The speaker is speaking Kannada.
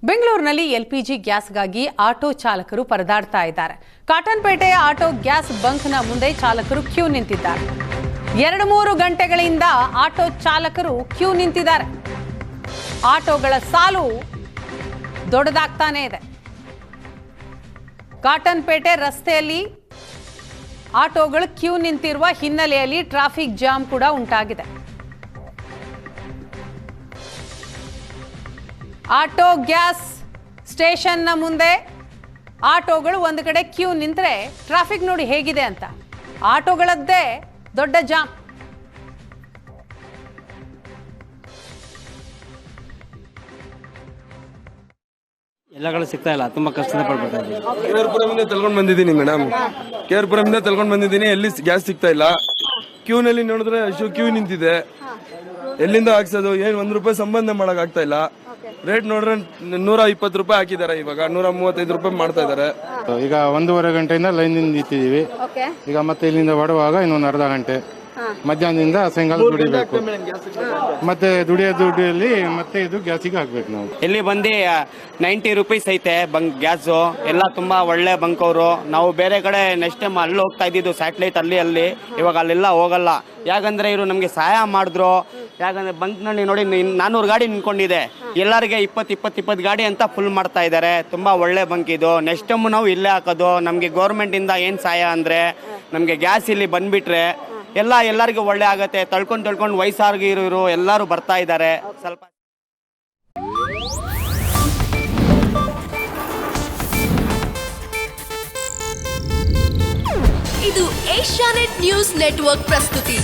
ಬೆಂಗಳೂರಿನಲ್ಲಿ ಎಲ್ಪಿಜಿ ಗ್ಯಾಸ್ಗಾಗಿ ಆಟೋ ಚಾಲಕರು ಪರದಾಡ್ತಾ ಇದ್ದಾರೆ. ಕಾಟನ್ಪೇಟೆ ಆಟೋ ಗ್ಯಾಸ್ ಬಂಕ್ನ ಮುಂದೆ ಚಾಲಕರು ಕ್ಯೂ ನಿಂತಿದ್ದಾರೆ. 2-3 ಗಂಟೆಗಳಿಂದ ಆಟೋ ಚಾಲಕರು ಕ್ಯೂ ನಿಂತಿದ್ದಾರೆ. ಆಟೋಗಳ ಸಾಲು ದೊಡ್ಡದಾಗ್ತಾನೆ ಇದೆ. ಕಾಟನ್ಪೇಟೆ ರಸ್ತೆಯಲ್ಲಿ ಆಟೋಗಳು ಕ್ಯೂ ನಿಂತಿರುವ ಹಿನ್ನೆಲೆಯಲ್ಲಿ ಟ್ರಾಫಿಕ್ ಜಾಮ್ ಕೂಡ ಉಂಟಾಗಿದೆ. ಆಟೋ ಗ್ಯಾಸ್ ಸ್ಟೇಷನ್ನ ಮುಂದೆ ಆಟೋಗಳು ಒಂದು ಕಡೆ ಕ್ಯೂ ನಿಂತರೆ ಟ್ರಾಫಿಕ್ ನೋಡಿ ಹೇಗಿದೆ ಅಂತ. ಆಟೋಗಳದ್ದೇ ದೊಡ್ಡ ಜಾಮ್. ಎಲ್ಲಗಳು ಸಿಗ್ತಾ ಇಲ್ಲ, ತುಂಬಾ ಕಷ್ಟದ ಪಡ್ತಾ ಇದ್ದೀವಿ. ಕೇರ್ಪುರಮಿಂದ ತಳ್ಕೊಂಡು ಬಂದಿದ್ದೀನಿ ಮೇಡಮ್, ಕೇರ್ಪುರಮಿಂದ ತಳ್ಕೊಂಡು ಬಂದಿದ್ದೀನಿ. ಎಲ್ಲಿ ಗ್ಯಾಸ್ ಸಿಗ್ತಾ ಇಲ್ಲ. ಕ್ಯೂನಲ್ಲಿ ನೋಡಿದ್ರೆ ಅಷ್ಟು ಕ್ಯೂ ನಿಂತಿದೆ. ಎಲ್ಲಿಂದ ಹಾಕ್ಸೋದು, ಏನು ₹1 ಸಂಬಂಧ ಮಾಡಕ್ ಆಗ್ತಾ ಇಲ್ಲ. ರೇಟ್ ನೋಡ್ರೆ ₹120 ಹಾಕಿದ್ದಾರೆ, ಇವಾಗ ₹135 ಮಾಡ್ತಾ ಇದ್ದಾರೆ. ಈಗ 1.5 ಗಂಟೆಯಿಂದ ಲೈನ್ ನಿಂತಿದ್ದೀವಿ. ಈಗ ಮತ್ತೆ ಇಲ್ಲಿಂದ ಹೊಡುವಾಗ ಇನ್ನೊಂದು ಅರ್ಧ ಗಂಟೆ, ಮಧ್ಯಾಹ್ನದಿಂದ ಸಾಯಂಕಾಲ ದುಡಿಬೇಕು. ಮತ್ತೆ ದುಡಿಯೋ ದುಡ್ಡಿಯಲ್ಲಿ ಮತ್ತೆ ಇದು ಗ್ಯಾಸಿಗೆ ಹಾಕ್ಬೇಕು ನಾವು. ಇಲ್ಲಿ ಬಂದು ₹90 ಐತೆ ಗ್ಯಾಸು. ಎಲ್ಲ ತುಂಬಾ ಒಳ್ಳೆ ಬಂಕ್ ಅವರು. ನಾವು ಬೇರೆ ಕಡೆ ನೆಕ್ಸ್ಟ್ ಟೈಮ್ ಅಲ್ಲಿ ಹೋಗ್ತಾ ಇದ್ದಿದ್ದು, ಸ್ಯಾಟಲೈಟ್ ಅಲ್ಲಿ ಇವಾಗ ಅಲ್ಲೆಲ್ಲ ಹೋಗಲ್ಲ. ಯಾಕಂದ್ರೆ ಇವರು ನಮಗೆ ಸಹಾಯ ಮಾಡಿದ್ರು. ಯಾಕಂದ್ರೆ ಬಂಕ್ನಲ್ಲಿ ನೋಡಿ 400 ಗಾಡಿ ನಿಂತ್ಕೊಂಡಿದೆ. ಎಲ್ಲರಿಗೆ 20 ಗಾಡಿ ಅಂತ ಫುಲ್ ಮಾಡ್ತಾ ಇದ್ದಾರೆ. ತುಂಬಾ ಒಳ್ಳೆ ಬಂಕ್ ಇದು. ನೆಕ್ಸ್ಟ್ ಟೈಮ್ ನಾವು ಇಲ್ಲೇ ಹಾಕೋದು. ನಮಗೆ ಗೌರ್ಮೆಂಟ್ ಇಂದ ಏನ್ ಸಹಾಯ ಅಂದ್ರೆ ನಮಗೆ ಗ್ಯಾಸ್ ಇಲ್ಲಿ ಬಂದ್ಬಿಟ್ರೆ ಎಲ್ಲರಿಗೂ ಒಳ್ಳೆ ಆಗತ್ತೆ. ತಳ್ಕೊಂಡು ವಯಸ್ಸಾಗಿರೋರು ಎಲ್ಲರೂ ಬರ್ತಾ ಇದ್ದಾರೆ. ಸ್ವಲ್ಪ ಇದು ಏಷ್ಯಾನೆಟ್ ನ್ಯೂಸ್ ನೆಟ್ವರ್ಕ್ ಪ್ರಸ್ತುತಿ.